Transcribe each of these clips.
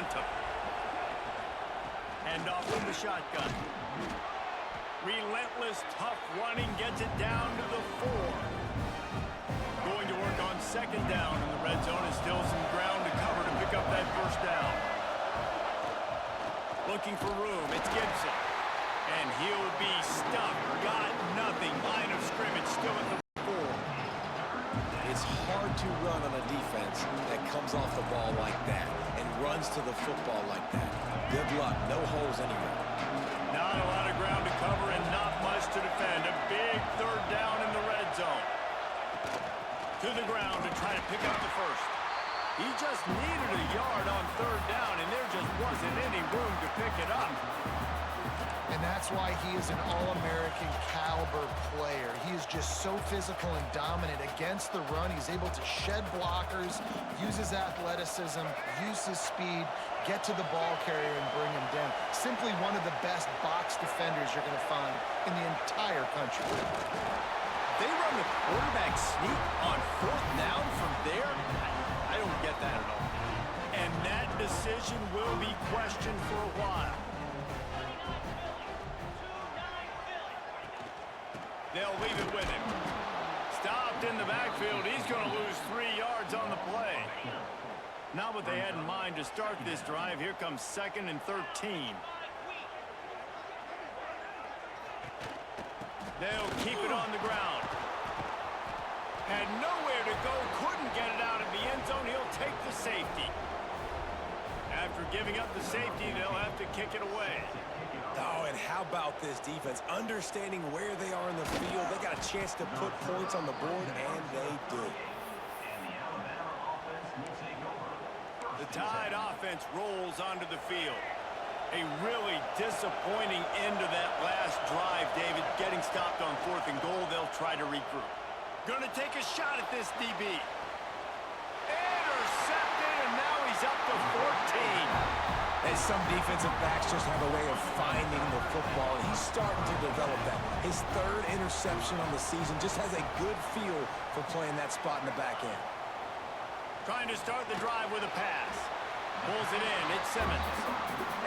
momentum. Hand off from the shotgun. Relentless, tough running gets it down to the 4. Going to work on second down in the red zone, and still some ground to cover to pick up that first down. Looking for room, it's Gibson. And he'll be stuck. Got nothing. Line of scrimmage still at the 4. It's hard to run on a defense that comes off the ball like that and runs to the football like that. Good luck. No holes anywhere. Not a lot of ground to cover and not much to defend. A big third down in the red zone. To the ground to try to pick up the first. He just needed a yard on third down, and there just wasn't any room to pick it up. And that's why he is an All-American caliber player. He is just so physical and dominant against the run. He's able to shed blockers, use his athleticism, use his speed, get to the ball carrier and bring him down. Simply one of the best box defenders you're going to find in the entire country. They run the quarterback sneak on fourth down from there? I don't get that at all. And that decision will be questioned for a while. They'll leave it with him. Stopped in the backfield. He's going to lose 3 yards on the play. Not what they had in mind to start this drive. Here comes 2nd and 13. They'll keep it on the ground. Had nowhere to go. Couldn't get it out of the end zone. He'll take the safety. After giving up the safety, they'll have to kick it away. Oh, and how about this defense? Understanding where they are in the field. They got a chance to put points on the board, and they did. The Tide offense rolls onto the field. A really disappointing end to that last drive, David. Getting stopped on 4th and goal, they'll try to regroup. Gonna take a shot at this DB. Intercepted, and now he's up to 14. And some defensive backs just have a way of finding the football, and he's starting to develop that. His 3rd interception on the season, just has a good feel for playing that spot in the back end. Trying to start the drive with a pass. Pulls it in. It's Simmons.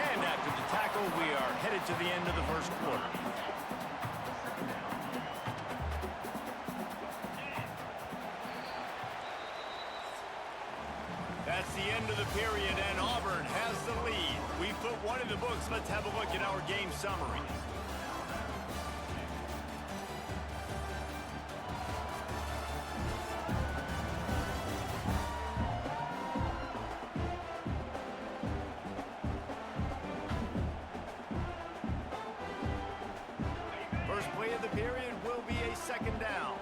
And after the tackle, we are headed to the end of the first quarter. That's the end of the period, and Auburn has the lead. We put one in the books. Let's have a look at our game summary. First play of the period will be a 2nd down.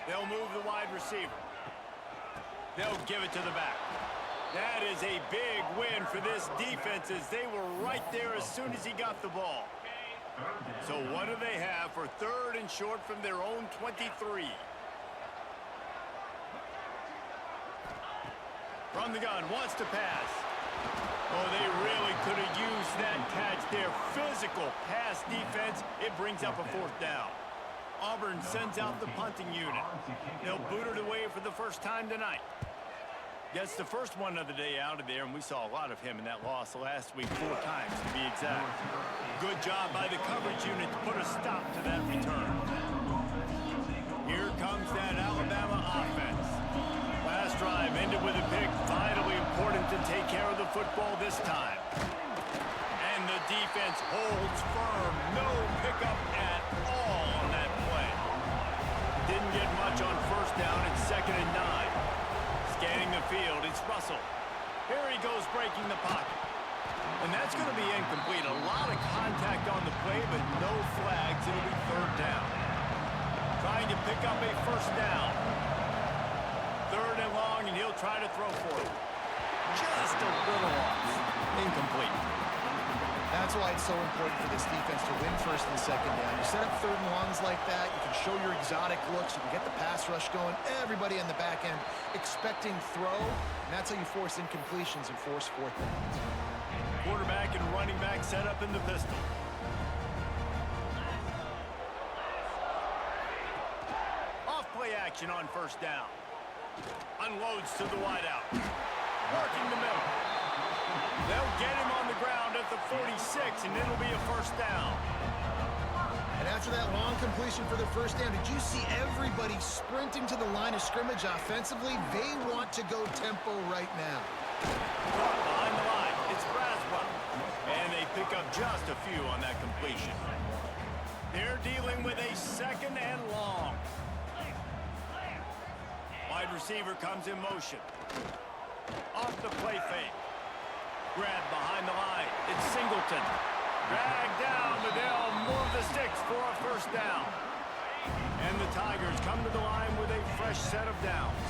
They'll move the wide receiver. They'll give it to the back. That is a big win for this defense, as they were right there as soon as he got the ball. So what do they have for 3rd and short from their own 23? From the gun, wants to pass. Oh, they really could have used that catch there. Physical pass defense. It brings up a 4th down. Auburn sends out the punting unit. They'll boot it away for the first time tonight. Gets the first one of the day out of there, and we saw a lot of him in that loss last week, 4 times to be exact. Good job by the coverage unit to put a stop to that return. Here comes that Alabama offense. Last drive ended with a pick. Vitally important to take care of the football this time. And the defense holds firm. No pickup at all on that play. Didn't get much on first down. It's 2nd and 9. Scanning the field, it's Russell. Here he goes breaking the pocket. And that's going to be incomplete. A lot of contact on the play, but no flags. It'll be 3rd down. Trying to pick up a first down. 3rd and long, and he'll try to throw for it. Just a little off. Incomplete. That's why it's so important for this defense to win 1st and 2nd down. You set up 3rd and longs like that, you can show your exotic looks, you can get the pass rush going, everybody on the back end expecting throw, and that's how you force incompletions and force 4th downs. Quarterback and running back set up in the pistol. Off play action on first down. Unloads to the wideout. working the middle. They'll get him on the ground at the 46, and it'll be a first down. And after that long completion for the first down, did you see everybody sprinting to the line of scrimmage offensively? They want to go tempo right now. Behind the line, it's Braswell. And they pick up just a few on that completion. They're dealing with a second and long. Wide receiver comes in motion. Off the play fake. Grab behind the line. It's Singleton. Dragged down, but they'll move the sticks for a first down. And the Tigers come to the line with a fresh set of downs.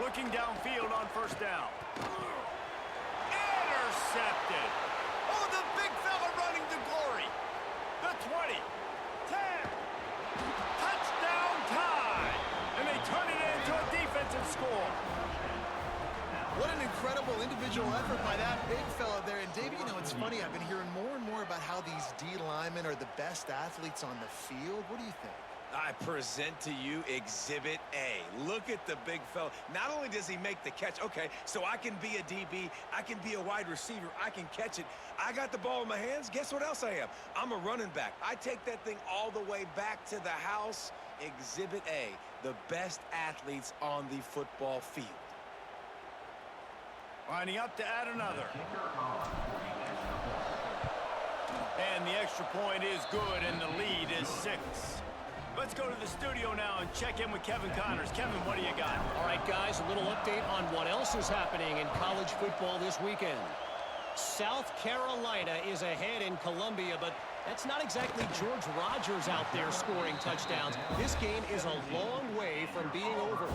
Looking downfield on first down. Intercepted. Oh, the big fella running to glory. The 20. 10. Touchdown tie. And they turn it into a defensive score. What an incredible individual effort by that big fella there. And, Dave, you know, it's funny. I've been hearing more and more about how these D linemen are the best athletes on the field. What do you think? I present to you Exhibit A. Look at the big fella. Not only does he make the catch, okay, so I can be a DB, I can be a wide receiver, I can catch it. I got the ball in my hands. Guess what else I am? I'm a running back. I take that thing all the way back to the house. Exhibit A, the best athletes on the football field. Lining up to add another. And the extra point is good, and the lead is 6. Let's go to the studio now and check in with Kevin Connors. Kevin, what do you got? All right, guys, a little update on what else is happening in college football this weekend. South Carolina is ahead in Columbia, but that's not exactly George Rogers out there scoring touchdowns. This game is a long way from being over.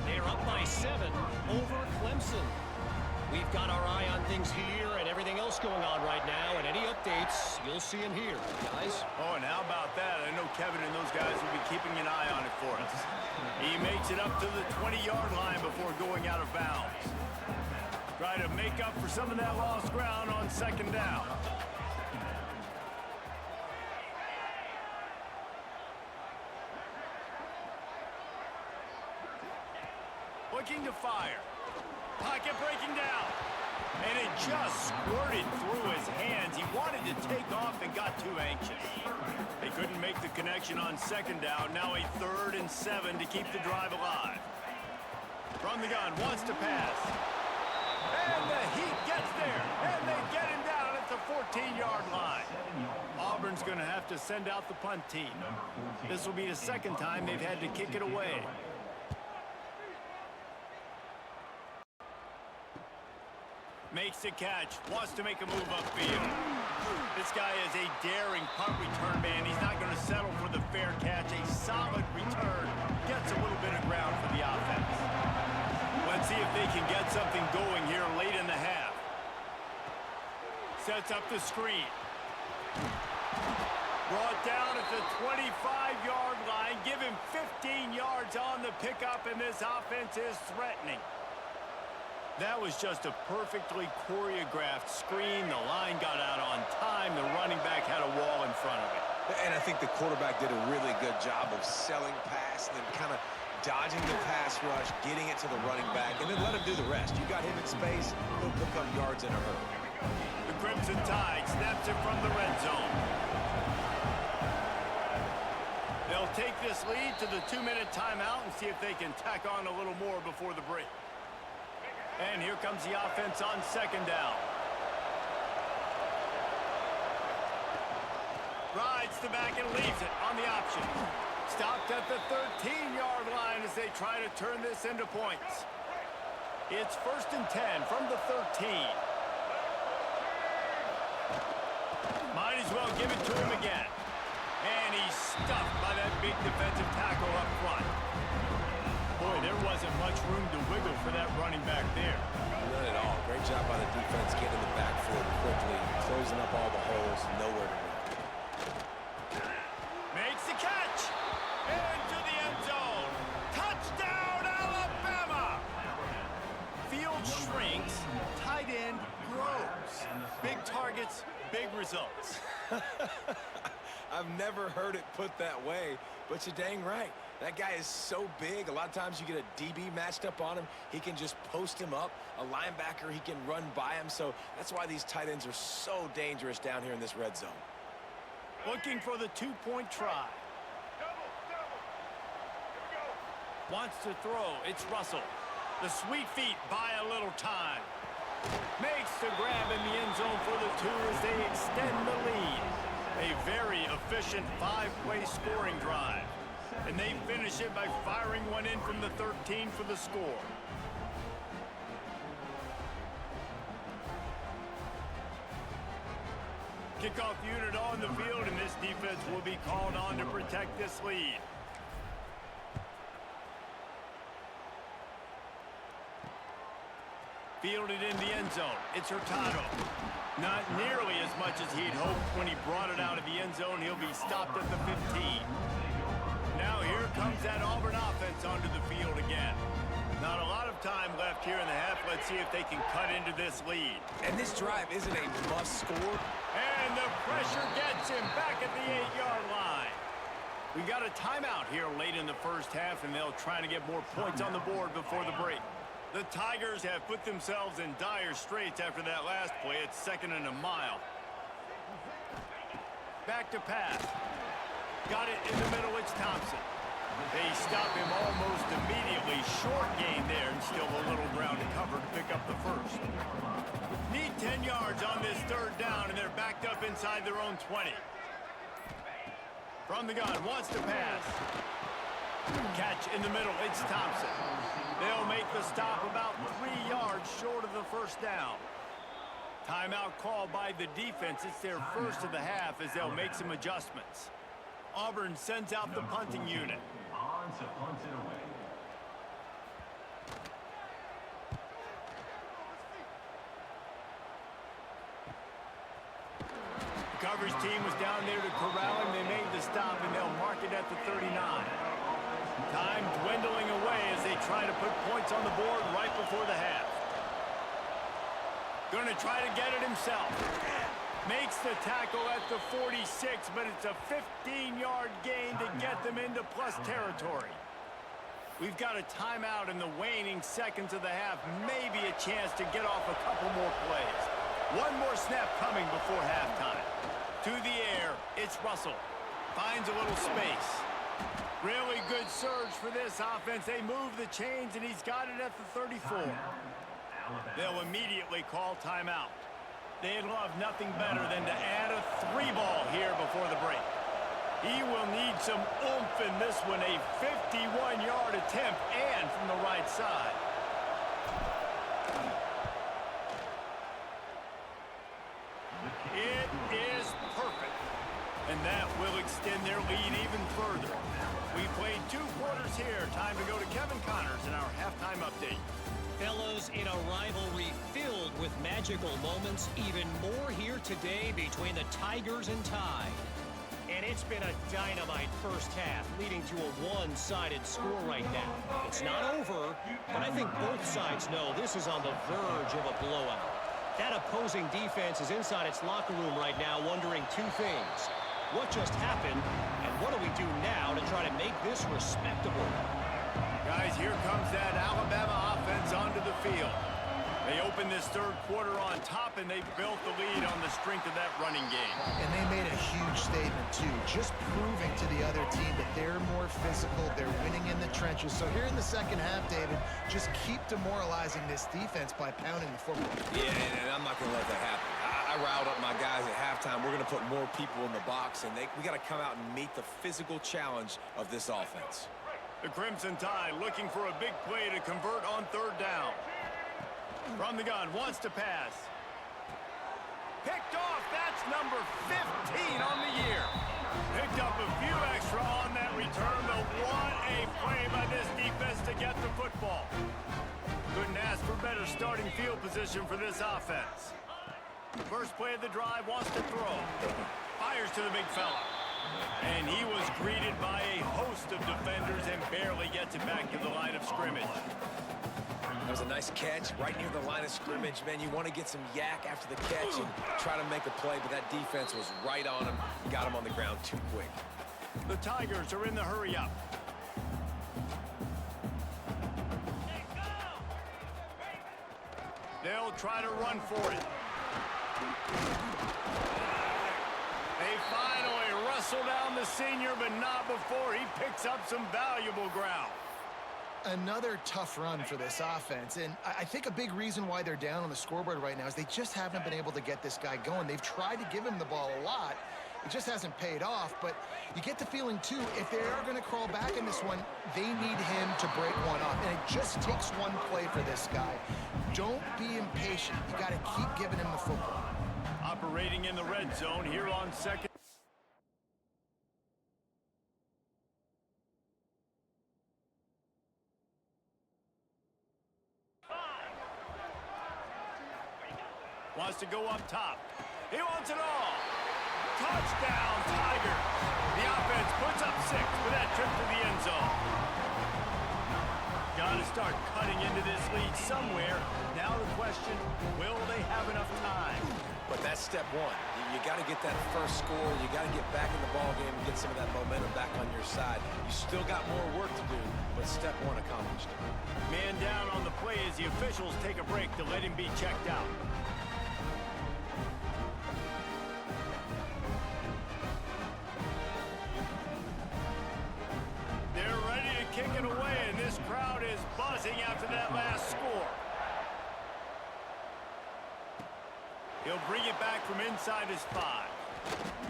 They're up by 7 over Clemson. We've got our eye on things here and everything else going on right now, and any updates, you'll see them here, guys. Oh, and how about that? I know Kevin and those guys will be keeping an eye on it for us. He makes it up to the 20-yard line before going out of bounds. Try to make up for some of that lost ground on second down. Looking to fire. Pocket breaking down. And it just squirted through his hands. He wanted to take off and got too anxious. They couldn't make the connection on second down. Now a 3rd and 7 to keep the drive alive. From the gun, wants to pass. And the Heat gets there. And they get him down at the 14-yard line. Auburn's going to have to send out the punt team. This will be the second time they've had to kick it away. Makes the catch, wants to make a move upfield. This guy is a daring punt return man. He's not going to settle for the fair catch. A solid return gets a little bit of ground for the offense. Let's see if they can get something going here late in the half. Sets up the screen. Brought down at the 25-yard line. Give him 15 yards on the pickup, and this offense is threatening. That was just a perfectly choreographed screen. The line got out on time. The running back had a wall in front of it. And I think the quarterback did a really good job of selling pass and then kind of dodging the pass rush, getting it to the running back, and then let him do the rest. You got him in space, he'll pick up yards in a hurry. The Crimson Tide snaps it from the red zone. They'll take this lead to the 2-minute timeout and see if they can tack on a little more before the break. And here comes the offense on second down. Rides the back and leaves it on the option. Stopped at the 13-yard line as they try to turn this into points. It's 1st and 10 from the 13. Might as well give it to him again. And he's stuffed by that big defensive tackle up front. Boy, there wasn't much room to wiggle for that running back there. None at all. Great job by the defense getting the backfield quickly, closing up all the holes, nowhere to go. Makes the catch. Into the end zone. Touchdown, Alabama! Field shrinks. Tight end grows. Big targets, big results. I've never heard it put that way, but you're dang right. That guy is so big. A lot of times you get a DB matched up on him. He can just post him up. A linebacker, he can run by him. So that's why these tight ends are so dangerous down here in this red zone. Looking for the two-point try. Wants to throw. It's Russell. The sweet feet buy a little time. Makes the grab in the end zone for the two as they extend the lead. A very efficient five-play scoring drive. And they finish it by firing one in from the 13 for the score. Kickoff unit on the field, and this defense will be called on to protect this lead. Fielded in the end zone. It's Hurtado. Not nearly as much as he'd hoped when he brought it out of the end zone. He'll be stopped at the 15. Now here comes that Auburn offense onto the field again. Not a lot of time left here in the half. Let's see if they can cut into this lead. And this drive isn't a must score. And the pressure gets him back at the 8-yard line. We got a timeout here late in the first half, and they'll try to get more points on the board before the break. The Tigers have put themselves in dire straits after that last play. It's 2nd and a mile. Back to pass. Got it in the middle. It's Thompson. They stop him almost immediately. Short gain there, and still a little ground to cover to pick up the first. Need 10 yards on this 3rd down, and they're backed up inside their own 20. From the gun, wants to pass. Catch in the middle. It's Thompson. They'll make the stop about 3 yards short of the first down. Timeout called by the defense. It's their first of the half as they'll make some adjustments. Auburn sends out the punting unit. The coverage team was down there to corral him. They made the stop, and they'll mark it at the 39. Time dwindling away as they try to put points on the board right before the half. Going to try to get it himself. Makes the tackle at the 46, but it's a 15-yard gain to get them into plus territory. We've got a timeout in the waning seconds of the half. Maybe a chance to get off a couple more plays. One more snap coming before halftime. To the air, it's Russell. Finds a little space. Really good surge for this offense. They move the chains, and he's got it at the 34. They'll immediately call timeout. They'd love nothing better than to add a 3-ball here before the break. He will need some oomph in this one. A 51-yard attempt, and from the right side. It is perfect. And that will extend their lead even further. We played 2 quarters here. Time to go to Kevin Connors in our halftime update. Fellas, in a rivalry filled with magical moments, even more here today between the Tigers and Tide. And it's been a dynamite first half, leading to a one-sided score right now. It's not over, but I think both sides know this is on the verge of a blowout. That opposing defense is inside its locker room right now wondering 2 things. What just happened, and what do we do now to try to make this respectable? Guys, here comes that Alabama offense onto the field. They opened this 3rd quarter on top, and they built the lead on the strength of that running game. And they made a huge statement, too, just proving to the other team that they're more physical, they're winning in the trenches. So here in the second half, David, just keep demoralizing this defense by pounding the football. Yeah, and I'm not going to let that happen. I riled up my guys at halftime. We're going to put more people in the box, and we got to come out and meet the physical challenge of this offense. The Crimson Tide looking for a big play to convert on 3rd down. From the gun, wants to pass. Picked off, that's number 15 on the year. Picked up a few extra on that return, but what a play by this defense to get the football. Couldn't ask for better starting field position for this offense. First play of the drive, wants to throw. Fires to the big fella. And he was greeted by a host of defenders and barely gets it back to the line of scrimmage. That was a nice catch right near the line of scrimmage. Man, you want to get some yak after the catch and try to make a play, but that defense was right on him. Got him on the ground too quick. The Tigers are in the hurry-up. They'll try to run for it. They finally wrestle down the senior, but not before he picks up some valuable ground. Another tough run for this offense, and I think a big reason why they're down on the scoreboard right now is they just haven't been able to get this guy going. They've tried to give him the ball a lot. It just hasn't paid off, but you get the feeling, too, if they are going to crawl back in this one, they need him to break one off, and it just takes one play for this guy. Don't be impatient. You got to keep giving him the football. Operating in the red zone here on second. Wants to go up top. He wants it all. Touchdown, Tigers. The offense puts up 6 for that trip to the end zone. Got to start cutting into this lead somewhere. Now the question, will they have enough time? But that's step one. You got to get that first score. You got to get back in the ball game and get some of that momentum back on your side. You still got more work to do, but step one accomplished. Man down on the play as the officials take a break to let him be checked out. They're ready to kick it away, and this crowd is buzzing after that last score. He'll bring it back from inside his 5.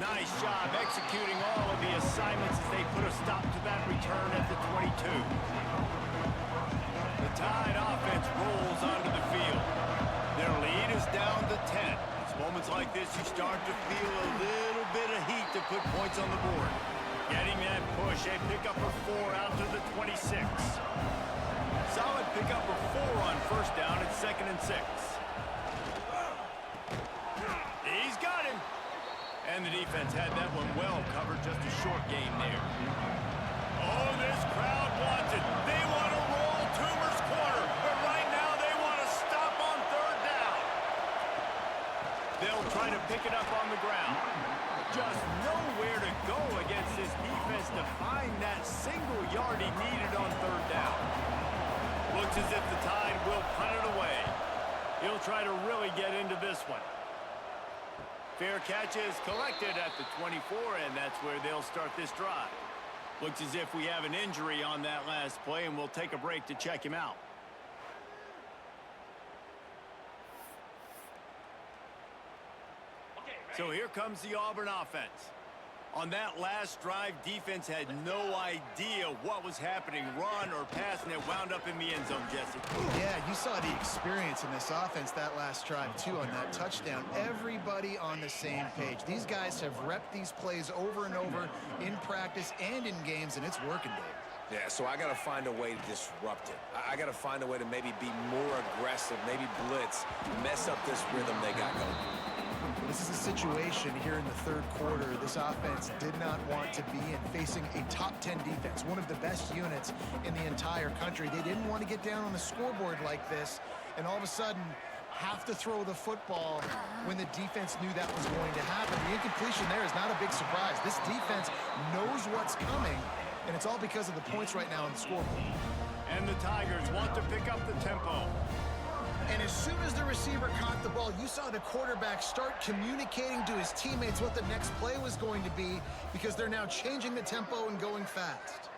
Nice job executing all of the assignments as they put a stop to that return at the 22. The Tide offense rolls onto the field. Their lead is down to 10. It's moments like this you start to feel a little bit of heat to put points on the board. Getting that push, a pickup of 4 out to the 26. Solid pickup of 4 on first down at 2nd and 6. He's got him. And the defense had that one well covered, just a short game there. Oh, this crowd wants it. They want to roll Toomer's corner, but right now they want to stop on 3rd down. They'll try to pick it up on the ground. Just nowhere to go against this defense to find that single yard he needed on 3rd down. Looks as if the Tide will punt it away. He'll try to really get into this one. Fair catch is collected at the 24, and that's where they'll start this drive. Looks as if we have an injury on that last play, and we'll take a break to check him out. So here comes the Auburn offense. On that last drive, defense had no idea what was happening, run or pass, and it wound up in the end zone, Jesse. Yeah, you saw the experience in this offense that last drive, too, on that touchdown. Everybody on the same page. These guys have repped these plays over and over in practice and in games, and it's working, Dave. Yeah, so I got to find a way to disrupt it. I got to find a way to maybe be more aggressive, maybe blitz, mess up this rhythm they got going. This is a situation here in the 3rd quarter this offense did not want to be in, facing a top 10 defense, one of the best units in the entire country. They didn't want to get down on the scoreboard like this, and all of a sudden have to throw the football when the defense knew that was going to happen. The incompletion there is not a big surprise. This defense knows what's coming, and it's all because of the points right now on the scoreboard. And the Tigers want to pick up the tempo. And as soon as the receiver caught the ball, you saw the quarterback start communicating to his teammates what the next play was going to be, because they're now changing the tempo and going fast.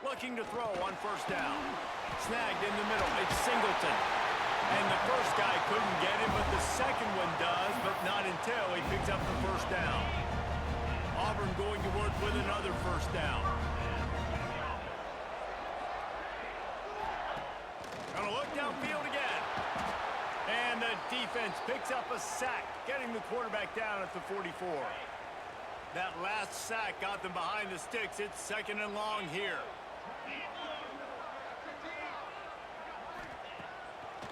Looking to throw on 1st down. Snagged in the middle. It's Singleton. And the first guy couldn't get him, but the second one does, but not until he picks up the 1st down. Auburn going to work with another 1st down. Gonna look downfield again. And the defense picks up a sack, getting the quarterback down at the 44. That last sack got them behind the sticks. It's 2nd and long here.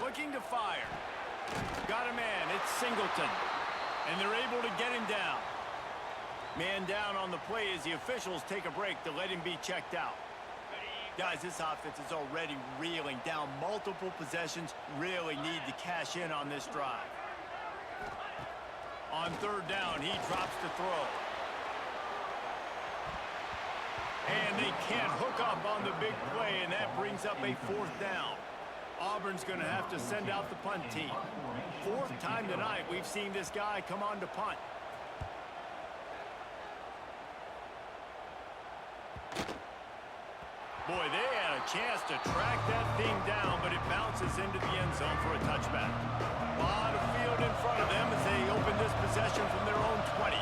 Looking to fire. Got a man. It's Singleton. And they're able to get him down. Man down on the play as the officials take a break to let him be checked out. Guys, this offense is already reeling down multiple possessions. Really need to cash in on this drive. On 3rd down, he drops to throw. And they can't hook up on the big play, and that brings up a 4th down. Auburn's going to have to send out the punt team. Fourth time tonight we've seen this guy come on to punt. Boy, they had a chance to track that thing down, but it bounces into the end zone for a touchback. A lot of field in front of them as they open this possession from their own 20.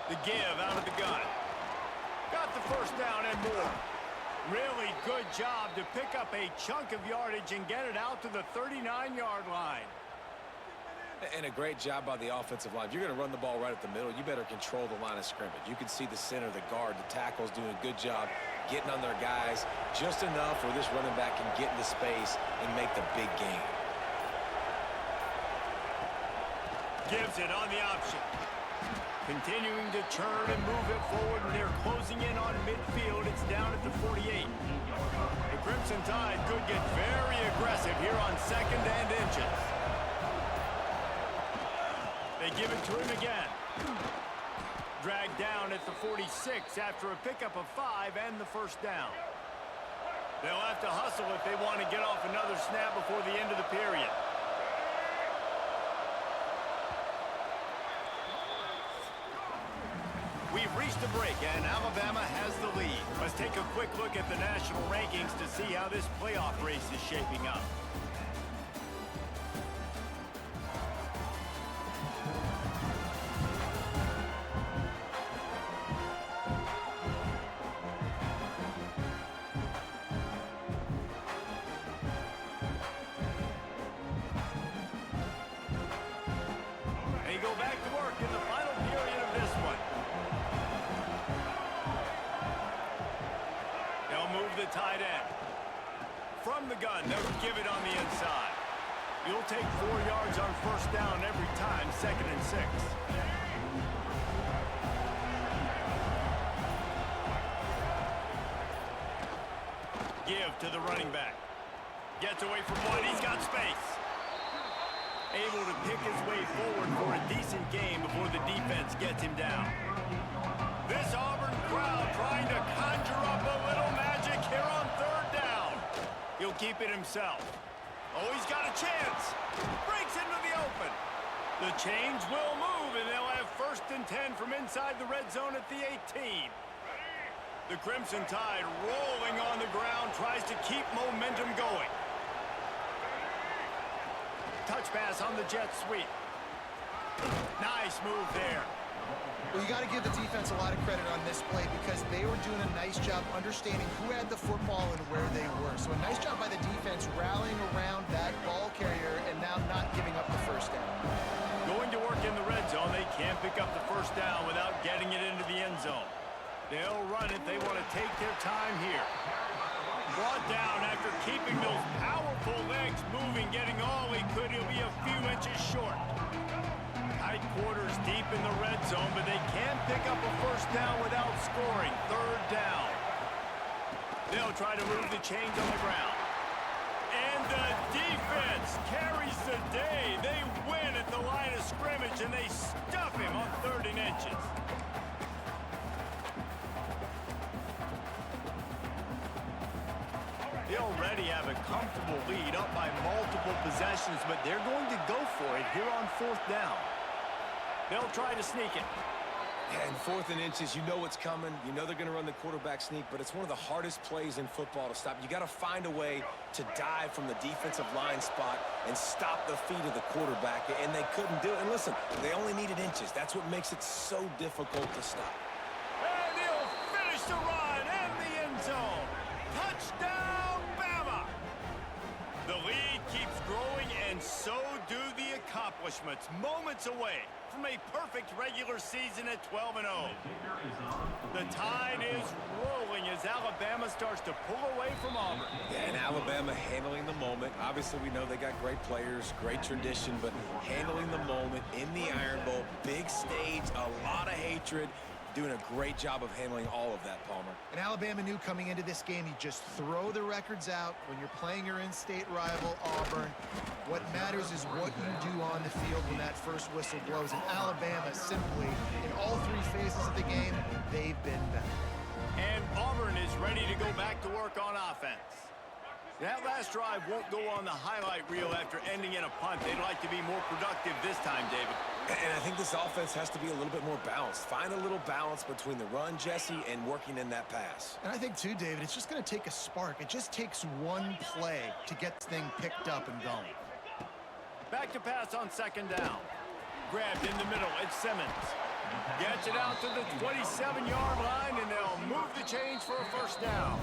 The give out of the gun. Got the first down and more. Really good job to pick up a chunk of yardage and get it out to the 39-yard line. And a great job by the offensive line. If you're going to run the ball right at the middle, you better control the line of scrimmage. You can see the center, the guard, the tackles doing a good job getting on their guys just enough where this running back can get into space and make the big gain. Gives it on the option. Continuing to churn and move it forward, and they're closing in on midfield. It's down at the 48. The Crimson Tide could get very aggressive here on second and inches. They give it to him again. Dragged down at the 46 after a pickup of 5 and the first down. They'll have to hustle if they want to get off another snap before the end of the period. We've reached the break, and Alabama has the lead. Let's take a quick look at the national rankings to see how this playoff race is shaping up. They go back to work in the final period of this one. Move the tight end. From the gun, they'll give it on the inside. You'll take 4 yards on first down every time, 2nd and 6. Give to the running back. Gets away from one, he's got space. Able to pick his way forward for a decent game before the defense gets him down. This Auburn crowd trying to conjure up a little magic here on third down. He'll keep it himself. Oh, he's got a chance. Breaks into the open. The chains will move, and they'll have 1st and 10 from inside the red zone at the 18. The Crimson Tide rolling on the ground, tries to keep momentum going. Touch pass on the jet sweep. Nice move there. Well, you got to give the defense a lot of credit on this play because they were doing a nice job understanding who had the football and where they were. So a nice job by the defense rallying around that ball carrier and now not giving up the first down. Going to work in the red zone, they can't pick up the first down without getting it into the end zone. They'll run it. They want to take their time here. Brought down after keeping those powerful legs moving, getting all he could. He'll be a few inches short. Tight quarters deep in the red zone, but they can't pick up a first down without scoring. 3rd down. They'll try to move the chains on the ground. And the defense carries the day. They win at the line of scrimmage, and they stuff him on 3rd and inches. They already have a comfortable lead up by multiple possessions, but they're going to go for it here on 4th down. They'll try to sneak it. And 4th and inches, you know what's coming. You know they're going to run the quarterback sneak, but it's one of the hardest plays in football to stop. You got to find a way to dive from the defensive line spot and stop the feet of the quarterback, and they couldn't do it. And listen, they only needed inches. That's what makes it so difficult to stop. And he'll finish the run in the end zone. Touchdown, Bama! The lead keeps growing, and so do the accomplishments. Moments away from a perfect regular season at 12-0. The tide is rolling as Alabama starts to pull away from Auburn. Yeah, and Alabama handling the moment. Obviously, we know they got great players, great tradition, but handling the moment in the Iron Bowl, big stage, a lot of hatred, doing a great job of handling all of that, Palmer. And Alabama knew coming into this game, you just throw the records out when you're playing your in-state rival, Auburn. What matters is what you do on the field when that first whistle blows. And Alabama simply, in all three phases of the game, they've been better. And Auburn is ready to go back to work on offense. That last drive won't go on the highlight reel after ending in a punt. They'd like to be more productive this time, David. And I think this offense has to be a little bit more balanced. Find a little balance between the run, Jesse, and working in that pass. And I think, too, David, it's just going to take a spark. It just takes one play to get this thing picked up and going. Back to pass on second down. Grabbed in the middle. It's Simmons. Gets it out to the 27-yard line, and they'll move the chains for a first down.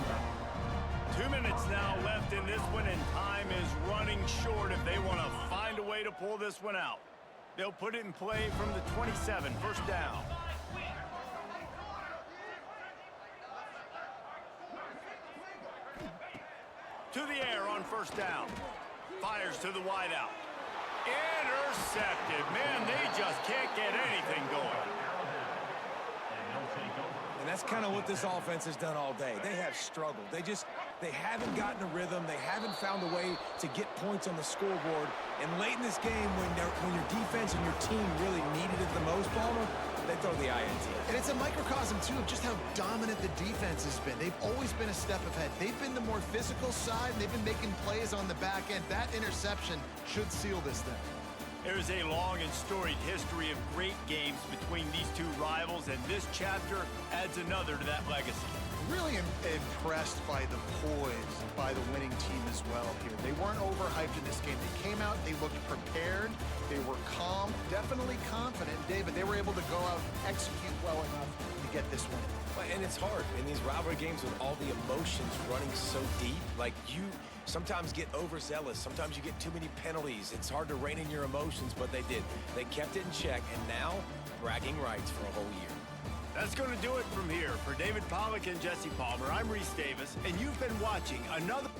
2 minutes now left in this one, and time is running short if they want to find a way to pull this one out. They'll put it in play from the 27, first down. To the air on first down. Fires to the wideout. Intercepted. Man, they just can't get anything going. And that's kind of what this offense has done all day. They have struggled. They haven't gotten a rhythm. They haven't found a way to get points on the scoreboard. And late in this game, when your defense and your team really needed it the most, Palmer, they throw the INT. And it's a microcosm, too, of just how dominant the defense has been. They've always been a step ahead. They've been the more physical side, and they've been making plays on the back end. That interception should seal this thing. There's a long and storied history of great games between these two rivals, and this chapter adds another to that legacy. Really impressed by the poise by the winning team as well here. They weren't overhyped in this game. They came out, they looked prepared, they were calm, definitely confident. David, they were able to go out and execute well enough to get this win. And it's hard in these rivalry games with all the emotions running so deep. Like, you sometimes get overzealous. Sometimes you get too many penalties. It's hard to rein in your emotions, but they did. They kept it in check, and now bragging rights for a whole year. That's going to do it from here. For David Pollack and Jesse Palmer, I'm Reese Davis, and you've been watching another...